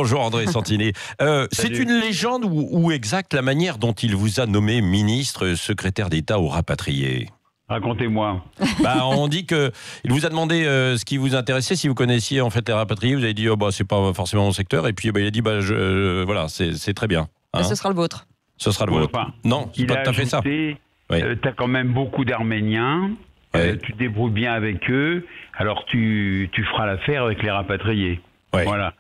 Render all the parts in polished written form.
Bonjour André Santini. C'est une légende ou exacte la manière dont il vous a nommé ministre, secrétaire d'État aux rapatriés? Racontez-moi. On dit que il vous a demandé ce qui vous intéressait, si vous connaissiez en fait les rapatriés. Vous avez dit c'est pas forcément mon secteur, et puis il a dit voilà, c'est très bien. Hein, ce sera le vôtre. Ce sera le vôtre. Enfin, non, c'est pas tout à fait ça. Oui. T'as quand même beaucoup d'Arméniens. Tu te débrouilles bien avec eux. Alors tu feras l'affaire avec les rapatriés. Ouais. Voilà.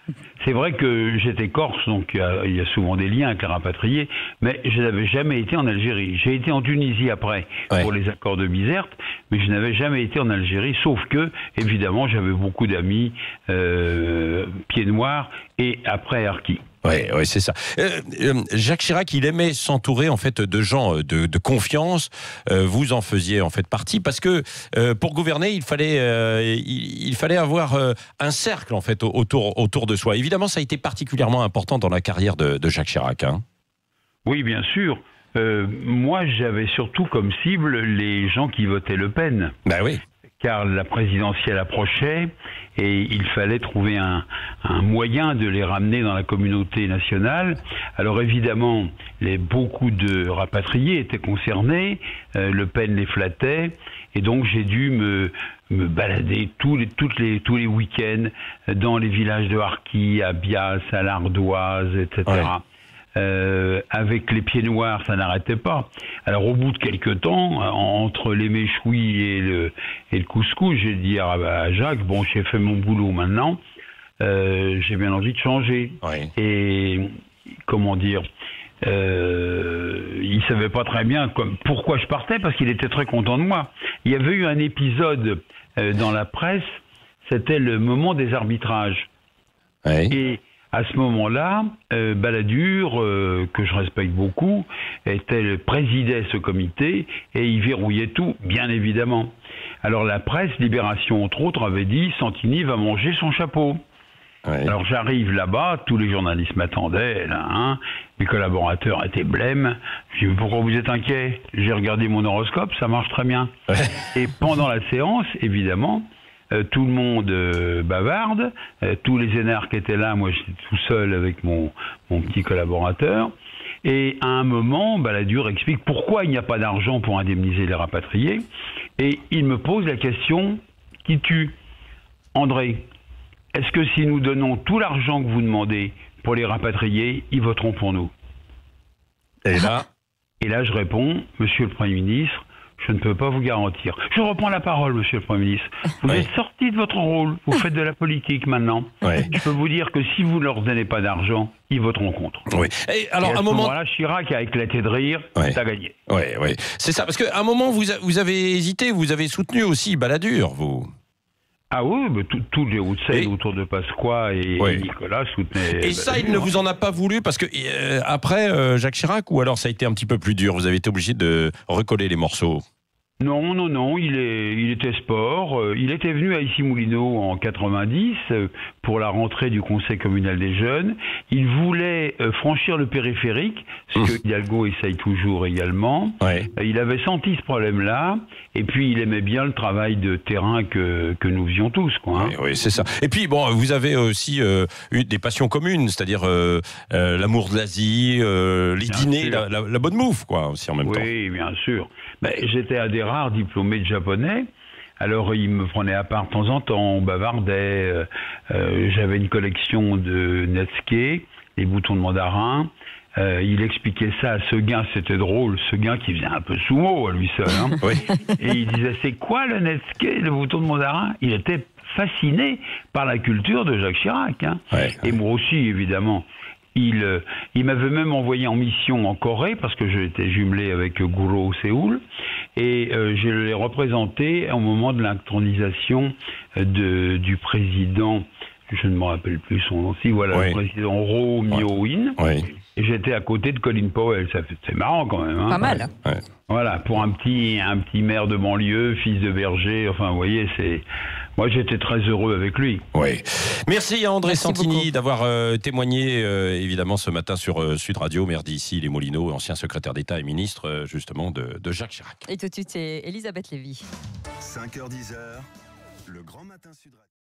C'est vrai que j'étais corse, donc il y a souvent des liens avec les rapatriés, mais je n'avais jamais été en Algérie. J'ai été en Tunisie après pour les accords de Bizerte, mais je n'avais jamais été en Algérie, sauf que, évidemment, j'avais beaucoup d'amis pieds noirs et après Harki. Oui, c'est ça. Jacques Chirac, il aimait s'entourer en fait de gens de confiance. Vous en faisiez en fait partie parce que pour gouverner, il fallait avoir un cercle en fait autour de soi. Évidemment, ça a été particulièrement important dans la carrière de Jacques Chirac. Hein. Oui, bien sûr. Moi, j'avais surtout comme cible les gens qui votaient Le Pen. Ben oui. Car la présidentielle approchait et il fallait trouver un moyen de les ramener dans la communauté nationale. Alors évidemment, beaucoup de rapatriés étaient concernés, Le Pen les flattait, et donc j'ai dû me balader tous les week-ends dans les villages de Harki, à Bias, à l'Ardoise, etc. Ouais. Avec les pieds noirs, ça n'arrêtait pas. Alors au bout de quelques temps, entre les méchouis et le couscous, j'ai dit à Jacques, bon, j'ai fait mon boulot maintenant, j'ai bien envie de changer. Ouais. Et comment dire, il savait pas très bien pourquoi je partais, parce qu'il était très content de moi. Il y avait eu un épisode dans la presse, c'était le moment des arbitrages. Ouais. Et à ce moment-là, Balladur, que je respecte beaucoup, présidait ce comité et il verrouillait tout, bien évidemment. Alors la presse, Libération entre autres, avait dit « Santini va manger son chapeau ». Ouais. Alors j'arrive là-bas, tous les journalistes m'attendaient, là, hein, mes collaborateurs étaient blêmes. Je dis « Pourquoi vous êtes inquiet ?» J'ai regardé mon horoscope, ça marche très bien. Ouais. Et pendant la séance, évidemment, tout le monde bavarde, tous les énarques étaient là, moi j'étais tout seul avec mon petit collaborateur, et à un moment, Balladur explique pourquoi il n'y a pas d'argent pour indemniser les rapatriés, et il me pose la question qui tue. André, est-ce que si nous donnons tout l'argent que vous demandez pour les rapatriés, ils voteront pour nous? Et là je réponds, Monsieur le Premier ministre, je ne peux pas vous garantir. Je reprends la parole, Monsieur le Premier ministre. Vous êtes sorti de votre rôle. Vous faites de la politique maintenant. Je peux vous dire que si vous ne leur donnez pas d'argent, ils voteront contre. Oui. Et alors, à un moment-là, Chirac a éclaté de rire. T'as gagné. Oui. C'est ça. Parce qu'à un moment, vous avez hésité. Vous avez soutenu aussi Balladur, vous. Ah oui, mais tous les Hauts-de-Seine autour de Pasqua et Nicolas soutenaient. Et ça, il ne vous en a pas voulu parce que après Jacques Chirac, ou alors ça a été un petit peu plus dur, vous avez été obligé de recoller les morceaux? Non, il était sport. Il était venu à Issy-Moulineaux en 90 pour la rentrée du Conseil communal des jeunes. Il voulait franchir le périphérique, ce que Hidalgo essaye toujours également. Il avait senti ce problème-là, et puis il aimait bien le travail de terrain que nous faisions tous, quoi. Hein. Oui, c'est ça. Et puis bon, vous avez aussi eu des passions communes, c'est-à-dire l'amour de l'Asie, les dîners, la bonne bouffe, quoi, aussi en même temps. Oui, bien sûr. J'étais à des rares diplômés de japonais. Alors, il me prenait à part de temps en temps, on bavardait. J'avais une collection de Netsuke, les boutons de mandarin. Il expliquait ça à Seguin, c'était drôle. Seguin qui faisait un peu sumo à lui seul. Hein. Et il disait, c'est quoi le Netsuke, le bouton de mandarin? Il était fasciné par la culture de Jacques Chirac. Hein. Et moi aussi, évidemment. Il m'avait même envoyé en mission en Corée, parce que j'étais jumelé avec Guro au Séoul, et je l'ai représenté au moment de l'intronisation du président, je ne me rappelle plus son nom, le président Roh Moo-in, et j'étais à côté de Colin Powell, c'est marrant quand même. Hein. Pas mal. Voilà, pour un petit maire de banlieue, fils de berger, enfin vous voyez, moi, j'étais très heureux avec lui. Oui. Merci à André Santini d'avoir témoigné, évidemment, ce matin sur Sud Radio, maire d'Issy, les Moulineaux, ancien secrétaire d'État et ministre, justement, de Jacques Chirac. Et tout de suite, c'est Elisabeth Lévy. 5h-10h, le grand matin Sud Radio.